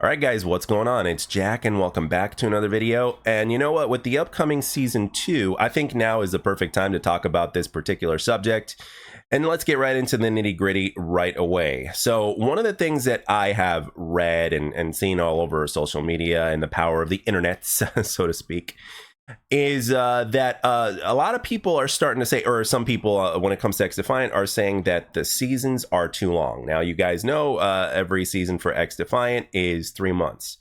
All right, guys, what's going on? It's Jack, and welcome back to another video. And you know what? With the upcoming season 2, I think now is the perfect time to talk about this particular subject. And let's get right into the nitty gritty right away. So one of the things that I have read and seen all over social media and the power of the internet, so to speak, is that a lot of people are starting to say, or some people, when it comes to XDefiant, are saying that the seasons are too long. Now, you guys know every season for XDefiant is 3 months.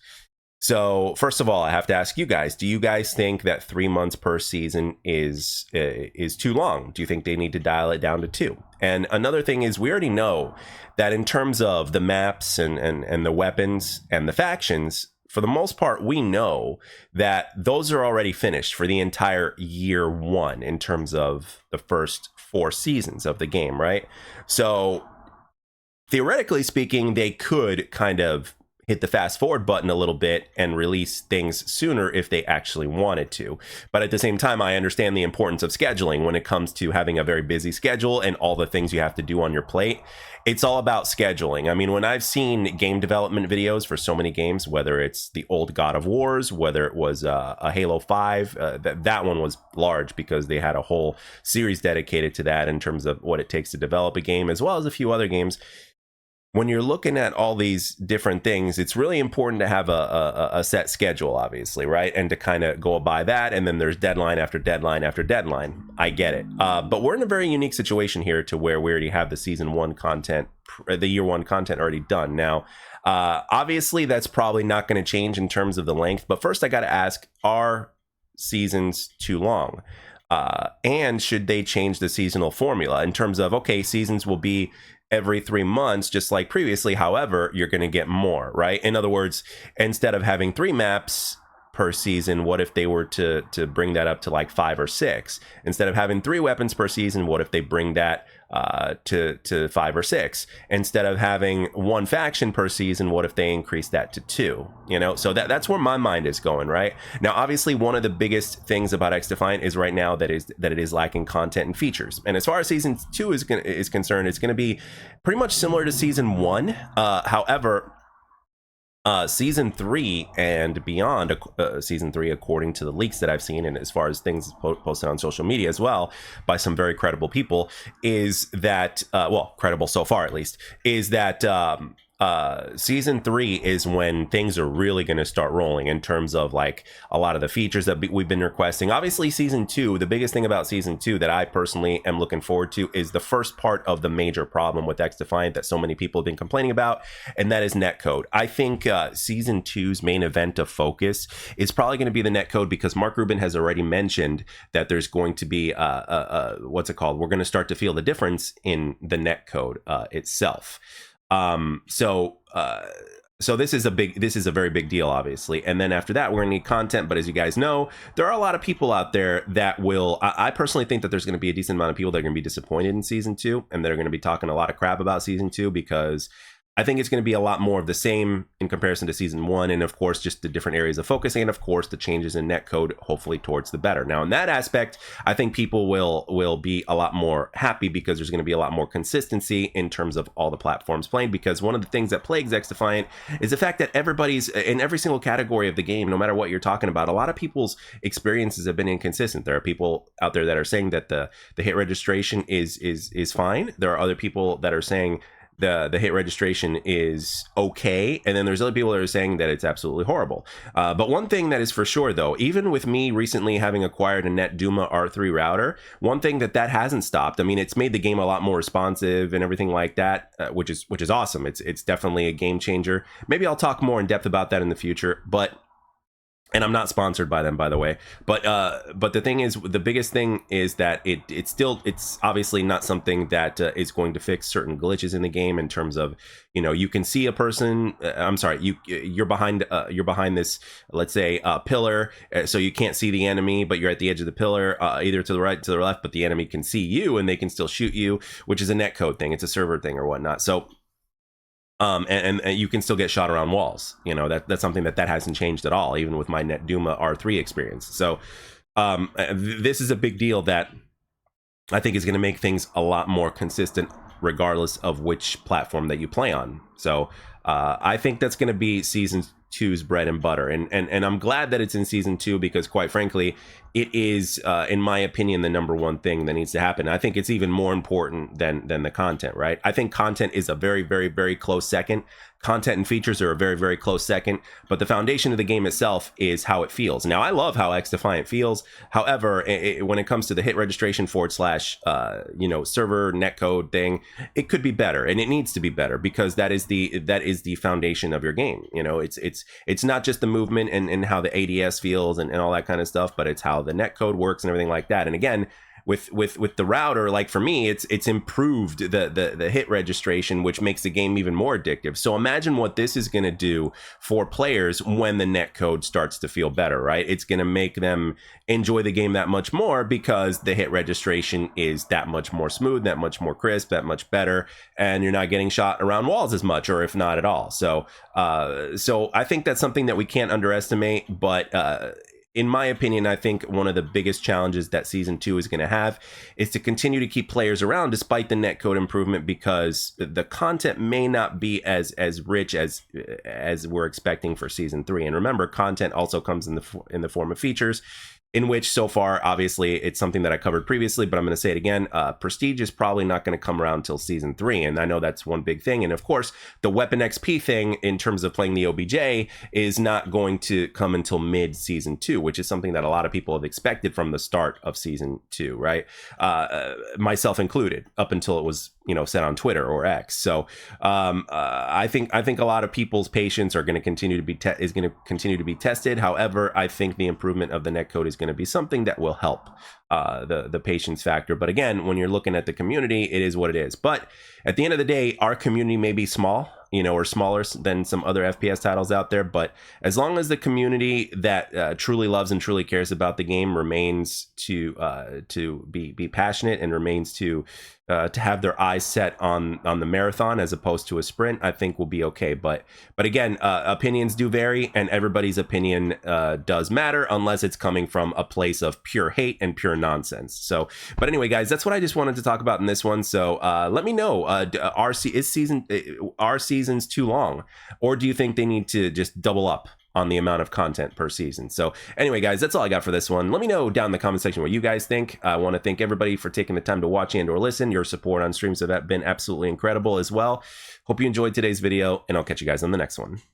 So first of all, I have to ask you guys, do you guys think that 3 months per season is too long? Do you think they need to dial it down to 2? And another thing is, we already know that in terms of the maps and the weapons and the factions, for the most part, we know that those are already finished for the entire year 1 in terms of the first 4 seasons of the game, right? So theoretically speaking, they could kind of hit the fast forward button a little bit and release things sooner if they actually wanted to. But at the same time, I understand the importance of scheduling when it comes to having a very busy schedule and all the things you have to do on your plate. It's all about scheduling. I mean, when I've seen game development videos for so many games, whether it's the old God of Wars, whether it was a Halo 5, that one was large because they had a whole series dedicated to that in terms of what it takes to develop a game, as well as a few other games. When you're looking at all these different things, it's really important to have a set schedule, obviously, right? And to kind of go by that. And then there's deadline after deadline after deadline. I get it. But we're in a very unique situation here to where we already have the season 1 content, the year 1 content already done. Now, obviously, that's probably not going to change in terms of the length. But first, I got to ask, are seasons too long? And should they change the seasonal formula in terms of, okay, seasons will be every 3 months, just like previously. However, you're going to get more, right? In other words, instead of having 3 maps per season, what if they were to bring that up to like 5 or 6? Instead of having 3 weapons per season, what if they bring that to 5 or 6? Instead of having 1 faction per season, what if they increase that to 2? You know, so that's where my mind is going right now. Obviously, one of the biggest things about XDefiant is right now that it is lacking content and features. And as far as season 2 is concerned, it's going to be pretty much similar to season 1. However, season 3 and beyond, season 3, according to the leaks that I've seen, and as far as things posted on social media as well by some very credible people, is that well, credible so far at least, is that season 3 is when things are really going to start rolling in terms of like a lot of the features that we've been requesting. Obviously, season 2, the biggest thing about season 2 that I personally am looking forward to is the first part of the major problem with XDefiant that so many people have been complaining about, and that is netcode. I think season 2's main event of focus is probably going to be the netcode, because Mark Rubin has already mentioned that there's going to be what's it called? We're going to start to feel the difference in the netcode itself. So this is a very big deal, obviously. And then after that, we're gonna need content. But as you guys know, there are a lot of people out there that will, I personally think that there's gonna be a decent amount of people that are gonna be disappointed in season 2, and they're gonna be talking a lot of crap about season 2, because I think it's going to be a lot more of the same in comparison to season 1, and of course just the different areas of focusing, and of course the changes in netcode, hopefully towards the better. Now in that aspect, I think people will be a lot more happy, because there's going to be a lot more consistency in terms of all the platforms playing, because one of the things that plagues XDefiant is the fact that everybody's in every single category of the game, no matter what you're talking about, a lot of people's experiences have been inconsistent. There are people out there that are saying that the hit registration is fine. There are other people that are saying the hit registration is okay, and then there's other people that are saying that it's absolutely horrible. But one thing that is for sure, though, even with me recently having acquired a NetDuma R3 router, one thing that hasn't stopped. I mean, it's made the game a lot more responsive and everything like that, which is awesome. It's definitely a game changer. Maybe I'll talk more in depth about that in the future, but. And I'm not sponsored by them, by the way. But the thing is, the biggest thing is that it's obviously not something that is going to fix certain glitches in the game, in terms of, you know, you can see a person. I'm sorry, you're behind this, let's say, pillar, so you can't see the enemy, but you're at the edge of the pillar, either to the right, to the left, but the enemy can see you and they can still shoot you, which is a netcode thing. It's a server thing or whatnot. So. And you can still get shot around walls. You know, that's something that hasn't changed at all, even with my NetDuma R3 experience. So this is a big deal that I think is going to make things a lot more consistent, regardless of which platform that you play on. So I think that's going to be season two's bread and butter, and I'm glad that it's in season 2 because, quite frankly, it is, in my opinion, the number one thing that needs to happen. I think it's even more important than the content, right? I think content is a very, very, very close second. Content and features are a very, very close second, but the foundation of the game itself is how it feels. Now, I love how XDefiant feels. However, when it comes to the hit registration / server netcode thing, it could be better, and it needs to be better because that is the foundation of your game. You know, it's not just the movement and how the ADS feels and all that kind of stuff, but it's how the netcode works and everything like that. And again, with the router, like for me, it's improved the hit registration, which makes the game even more addictive. So imagine what this is going to do for players when the netcode starts to feel better, right? It's going to make them enjoy the game that much more because the hit registration is that much more smooth, that much more crisp, that much better, and you're not getting shot around walls as much, or if not at all. So I think that's something that we can't underestimate, but in my opinion, I think one of the biggest challenges that season 2 is going to have is to continue to keep players around despite the netcode improvement, because the content may not be as rich as we're expecting for season 3. And remember, content also comes in the form of features, in which so far, obviously, it's something that I covered previously, but I'm going to say it again. Prestige is probably not going to come around until season 3, and I know that's one big thing. And of course, the weapon XP thing in terms of playing the OBJ is not going to come until mid season 2, which is something that a lot of people have expected from the start of season 2, right? Myself included, up until it was said on Twitter or X. So I think a lot of people's patience are going to continue to be tested. However, I think the improvement of the netcode is going to be something that will help the patience factor. But again, when you're looking at the community, it is what it is. But at the end of the day, our community may be small, or smaller than some other FPS titles out there. But as long as the community that truly loves and truly cares about the game remains to be passionate and remains to have their eyes set on the marathon as opposed to a sprint, I think we'll be okay. But again, opinions do vary, and everybody's opinion does matter unless it's coming from a place of pure hate and pure nonsense. So, but anyway, guys, that's what I just wanted to talk about in this one. So let me know, are seasons too long, or do you think they need to just double up on the amount of content per season? So anyway, guys, that's all I got for this one. Let me know down in the comment section what you guys think. I want to thank everybody for taking the time to watch and or listen. Your support on streams have been absolutely incredible as well. Hope you enjoyed today's video, and I'll catch you guys on the next one.